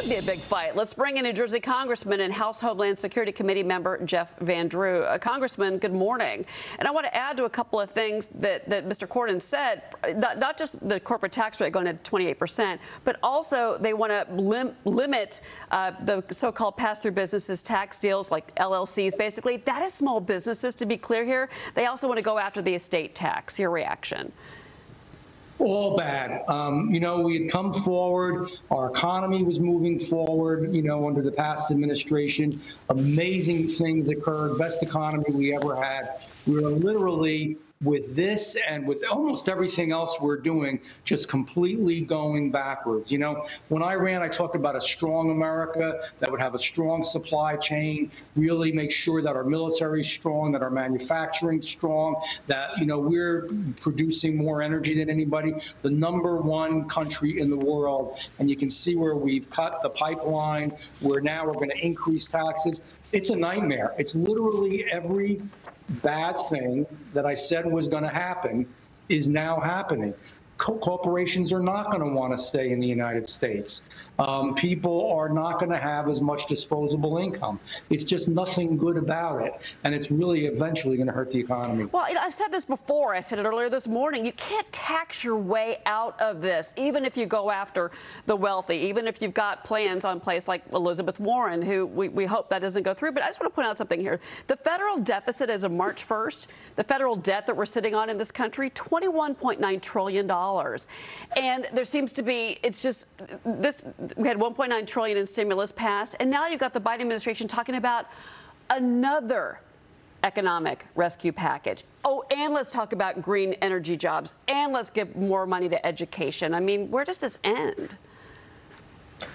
could be a big fight. Let's bring in New Jersey Congressman and House Homeland Security Committee member Jeff Van Drew. Congressman, good morning. And I want to add to a couple of things that Mr. Cornyn said, not just the corporate tax rate going to 28%, but also they want to limit the so-called pass-through businesses tax deals like LLCs. Basically, that is small businesses, to be clear here. They also want to go after the estate tax. Your reaction? All bad. We had come forward. Our economy was moving forward, under the past administration. Amazing things occurred. Best economy we ever had. We were literally, with this and with almost everything else we're doing, just completely going backwards. When I ran, I talked about a strong America that would have a strong supply chain, really make sure that our military is strong, that our manufacturing is strong, that, we're producing more energy than anybody, the #1 country in the world. And you can see where we've cut the pipeline, where now we're going to increase taxes. It's a nightmare. It's literally every bad thing that I said was going to happen is now happening. Corporations are not going to want to stay in the United States. People are not going to have as much disposable income. It's just nothing good about it. And it's really eventually going to hurt the economy. Well, I've said this before. I said it earlier this morning. You can't tax your way out of this, even if you go after the wealthy, even if you've got plans on place like Elizabeth Warren, who we hope that doesn't go through. But I just want to point out something here. The federal deficit as of March 1st, the federal debt that we're sitting on in this country, $21.9 trillion. And there seems to be, it's just this, we had $1.9 trillion in stimulus passed, and now you've got the Biden administration talking about another economic rescue package. Oh, and let's talk about green energy jobs, and let's give more money to education. I mean, where does this end?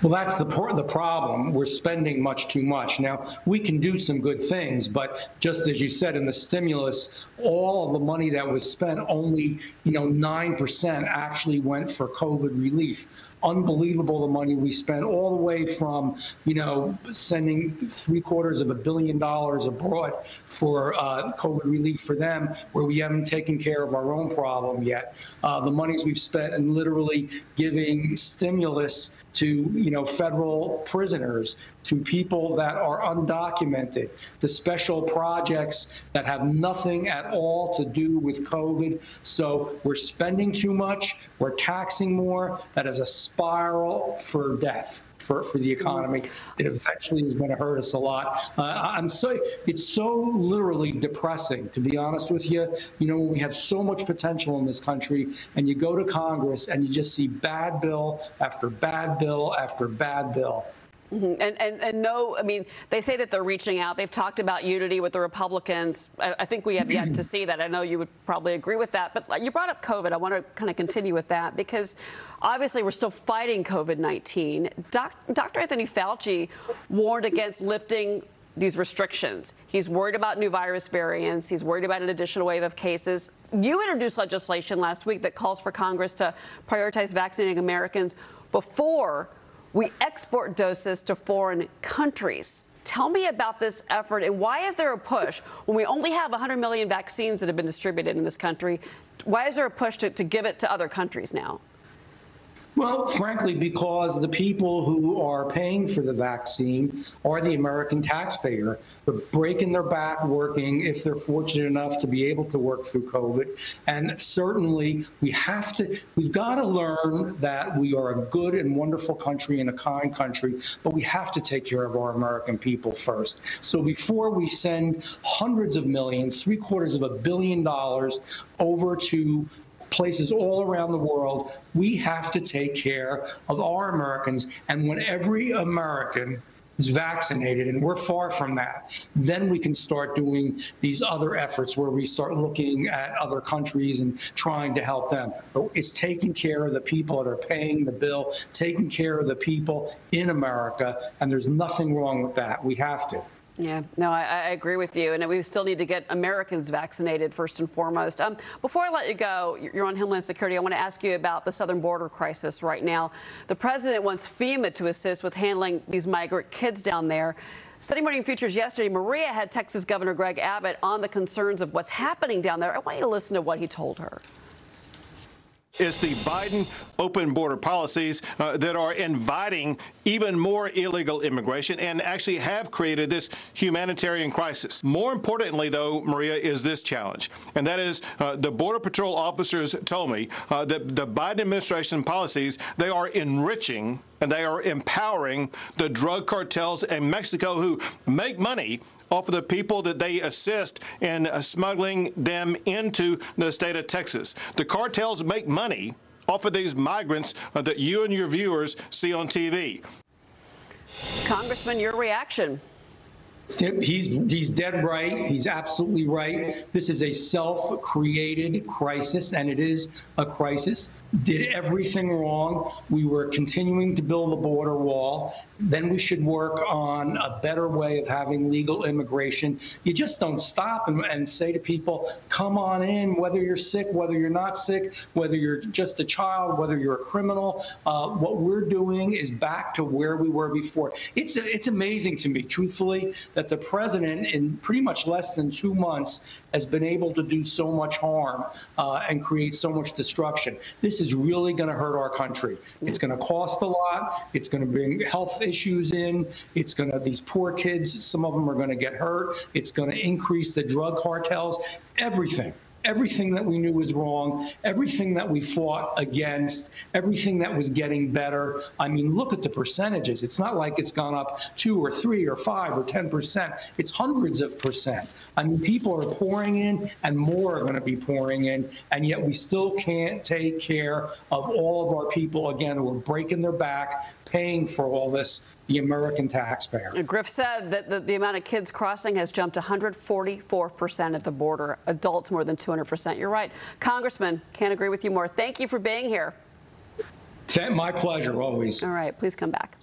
Well, that's the problem. We're spending much too much. Now, we can do some good things, but just as you said, in the stimulus, all of the money that was spent, only 9% actually went for COVID relief. Unbelievable, the money we spent, all the way from, sending $750 million abroad for COVID relief for them, where we haven't taken care of our own problem yet. The monies we've spent in literally giving stimulus to, federal prisoners, to people that are undocumented, to special projects that have nothing at all to do with COVID. So we're spending too much, we're taxing more. That is a spiral for death for the economy. It eventually is going to hurt us a lot. It's so literally depressing, to be honest with you. When we have so much potential in this country, and you go to Congress and you just see bad bill after bad bill after bad bill. And no, I mean, they say that they're reaching out. They've talked about unity with the Republicans. I think we have yet to see that. I know you would probably agree with that. But you brought up COVID. I want to kind of continue with that, because obviously we're still fighting COVID-19. Dr. Anthony Fauci warned against lifting these restrictions. He's worried about new virus variants. He's worried about an additional wave of cases. You introduced legislation last week that calls for Congress to prioritize vaccinating Americans before we export doses to foreign countries. Tell me about this effort, and why is there a push when we only have 100 million vaccines that have been distributed in this country? Why is there a push to give it to other countries now? Well, frankly, because the people who are paying for the vaccine are the American taxpayer. They're breaking their back working, if they're fortunate enough to be able to work through COVID. And certainly we've got to learn that we are a good and wonderful country and a kind country, but we have to take care of our American people first. So before we send hundreds of millions, $750 million over to places all around the world, we have to take care of our Americans. And when every American is vaccinated, and we're far from that, then we can start doing these other efforts where we start looking at other countries and trying to help them. But it's taking care of the people that are paying the bill, taking care of the people in America, and there's nothing wrong with that. We have to. Yeah, no, I agree with you. And we still need to get Americans vaccinated first and foremost. Before I let you go, you're on Homeland Security. I want to ask you about the southern border crisis right now. The president wants FEMA to assist with handling these migrant kids down there. Sunday Morning Futures yesterday, Maria had Texas Governor Greg Abbott on the concerns of what's happening down there. I want you to listen to what he told her. It's the Biden open border policies that are inviting even more illegal immigration and actually have created this humanitarian crisis. More importantly, though, Maria, is this challenge, and that is the Border Patrol officers told me that the Biden administration policies, they are enriching and they are empowering the drug cartels in Mexico who make money off of the people that they assist in smuggling them into the state of Texas. The cartels make money off of these migrants that you and your viewers see on TV. Congressman, your reaction? He's dead right. He's absolutely right. This is a self-created crisis, and it is a crisis. Did everything wrong. We were continuing to build a border wall. Then we should work on a better way of having legal immigration. You just don't stop and say to people, come on in, whether you're sick, whether you're not sick, whether you're just a child, whether you're a criminal. What we're doing is back to where we were before. It's amazing to me, truthfully, that the president in pretty much less than 2 months has been able to do so much harm and create so much destruction. This is really going to hurt our country. It's going to cost a lot. It's going to bring health issues in. It's going to, these poor kids, some of them are going to get hurt. It's going to increase the drug cartels, everything. Everything that we knew was wrong, everything that we fought against, everything that was getting better. I mean, look at the percentages. It's not like it's gone up 2 or 3 or 5 or 10%. It's hundreds of percent. I mean, people are pouring in and more are going to be pouring in, and yet we still can't take care of all of our people, again, who are breaking their back, paying for all this, the American taxpayer. Griff said that the amount of kids crossing has jumped 144% at the border, adults more than 200%. You're right. Congressman, can't agree with you more. Thank you for being here. My pleasure, always. All right, please come back.